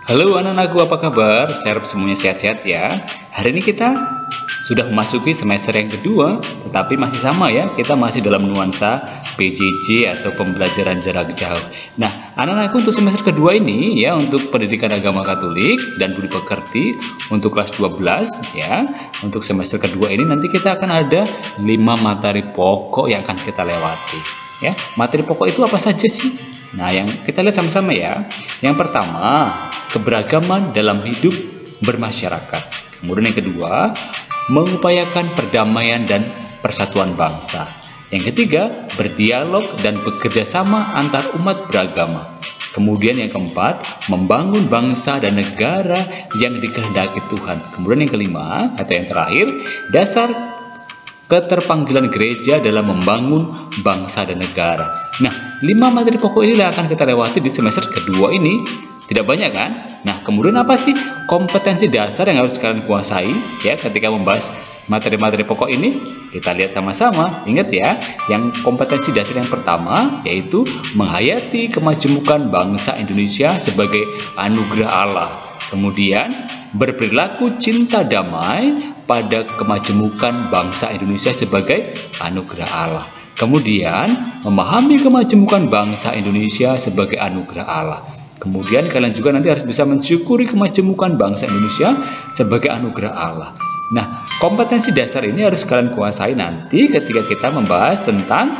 Halo anak-anakku, apa kabar? Saya harap semuanya sehat-sehat ya. Hari ini kita sudah memasuki semester yang kedua, tetapi masih sama ya, kita masih dalam nuansa PJJ atau pembelajaran jarak jauh. Nah, anak-anakku untuk semester kedua ini ya, untuk pendidikan agama Katolik dan budi pekerti untuk kelas 12 ya, untuk semester kedua ini nanti kita akan ada 5 materi pokok yang akan kita lewati. Ya, materi pokok itu apa saja sih? Nah, yang kita lihat sama-sama ya. Yang pertama, keberagaman dalam hidup bermasyarakat. Kemudian yang kedua, mengupayakan perdamaian dan persatuan bangsa. Yang ketiga, berdialog dan bekerja sama antar umat beragama. Kemudian yang keempat, membangun bangsa dan negara yang dikehendaki Tuhan. Kemudian yang kelima, atau yang terakhir, dasar keterpanggilan gereja dalam membangun bangsa dan negara. Nah, 5 materi pokok inilah akan kita lewati di semester kedua ini. Tidak banyak kan? Nah, kemudian apa sih kompetensi dasar yang harus kalian kuasai ya ketika membahas materi-materi pokok ini? Kita lihat sama-sama. Ingat ya, yang kompetensi dasar yang pertama yaitu menghayati kemajemukan bangsa Indonesia sebagai anugerah Allah. Kemudian berperilaku cinta damai pada kemajemukan bangsa Indonesia sebagai anugerah Allah. Kemudian memahami kemajemukan bangsa Indonesia sebagai anugerah Allah. Kemudian kalian juga nanti harus bisa mensyukuri kemajemukan bangsa Indonesia sebagai anugerah Allah. Nah, kompetensi dasar ini harus kalian kuasai nanti ketika kita membahas tentang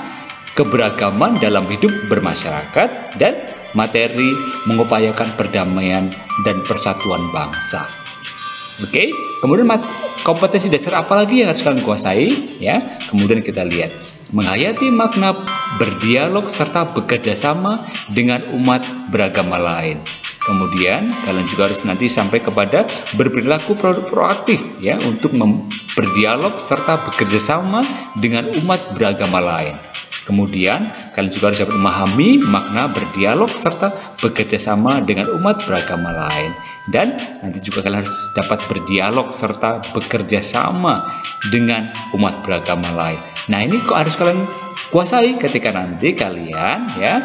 keberagaman dalam hidup bermasyarakat dan materi mengupayakan perdamaian dan persatuan bangsa. Oke, kemudian kompetensi dasar apa lagi yang harus kalian kuasai ya? Kemudian kita lihat menghayati makna berdialog serta bekerja sama dengan umat beragama lain. Kemudian kalian juga harus nanti sampai kepada berperilaku proaktif ya untuk berdialog serta bekerja sama dengan umat beragama lain. Kemudian kalian juga harus dapat memahami makna berdialog serta bekerja sama dengan umat beragama lain. Dan nanti juga kalian harus dapat berdialog serta bekerja sama dengan umat beragama lain. Nah, ini kok harus kalian kuasai ketika nanti kalian ya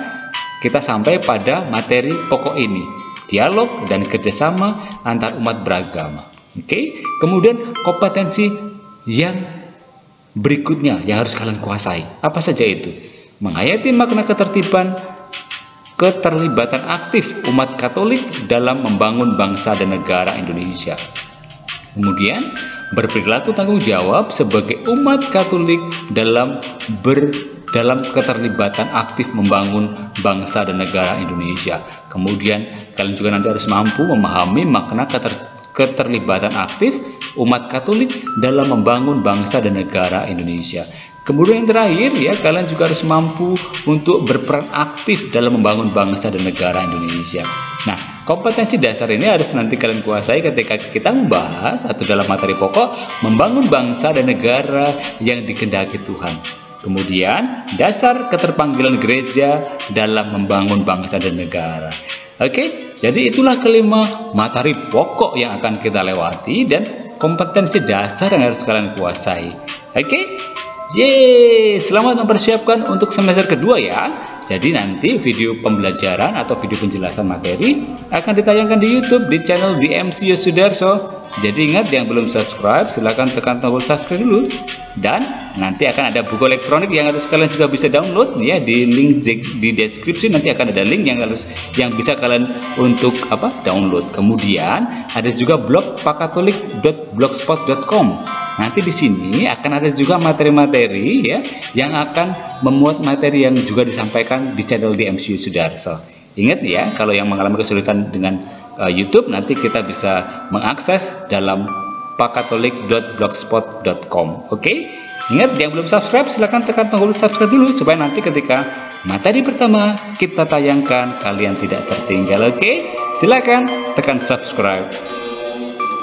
kita sampai pada materi pokok ini, dialog dan kerjasama antar umat beragama. Oke, kemudian kompetensi yang berikutnya yang harus kalian kuasai. Apa saja itu? Menghayati makna keterlibatan aktif umat Katolik dalam membangun bangsa dan negara Indonesia. Kemudian berperilaku tanggung jawab sebagai umat Katolik dalam keterlibatan aktif membangun bangsa dan negara Indonesia. Kemudian kalian juga nanti harus mampu memahami makna keterlibatan aktif umat Katolik dalam membangun bangsa dan negara Indonesia. Kemudian yang terakhir ya, kalian juga harus mampu untuk berperan aktif dalam membangun bangsa dan negara Indonesia. Nah, kompetensi dasar ini harus nanti kalian kuasai ketika kita membahas atau dalam materi pokok membangun bangsa dan negara yang dikehendaki Tuhan. Kemudian dasar keterpanggilan gereja dalam membangun bangsa dan negara. Oke, jadi itulah kelima materi pokok yang akan kita lewati dan kompetensi dasar yang harus kalian kuasai. Oke, yeay, selamat mempersiapkan untuk semester kedua ya. Jadi nanti video pembelajaran atau video penjelasan materi akan ditayangkan di YouTube di channel DMC Yosudarso. Jadi ingat, yang belum subscribe silahkan tekan tombol subscribe dulu. Dan nanti akan ada buku elektronik yang harus kalian juga bisa download ya, di link di deskripsi nanti akan ada link yang bisa kalian untuk download. Kemudian ada juga blog pakatolik.blogspot.com. Nanti di sini akan ada juga materi-materi ya yang akan memuat materi yang juga disampaikan di channel DMC Sudarso. Ingat ya, kalau yang mengalami kesulitan dengan YouTube nanti kita bisa mengakses dalam pakatolik.blogspot.com. Oke? Ingat, yang belum subscribe silahkan tekan tombol subscribe dulu supaya nanti ketika materi pertama kita tayangkan kalian tidak tertinggal. Oke? Silakan tekan subscribe.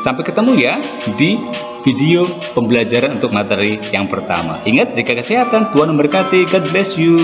Sampai ketemu ya di video pembelajaran untuk materi yang pertama. Ingat, jaga kesehatan, Tuhan memberkati. God bless you.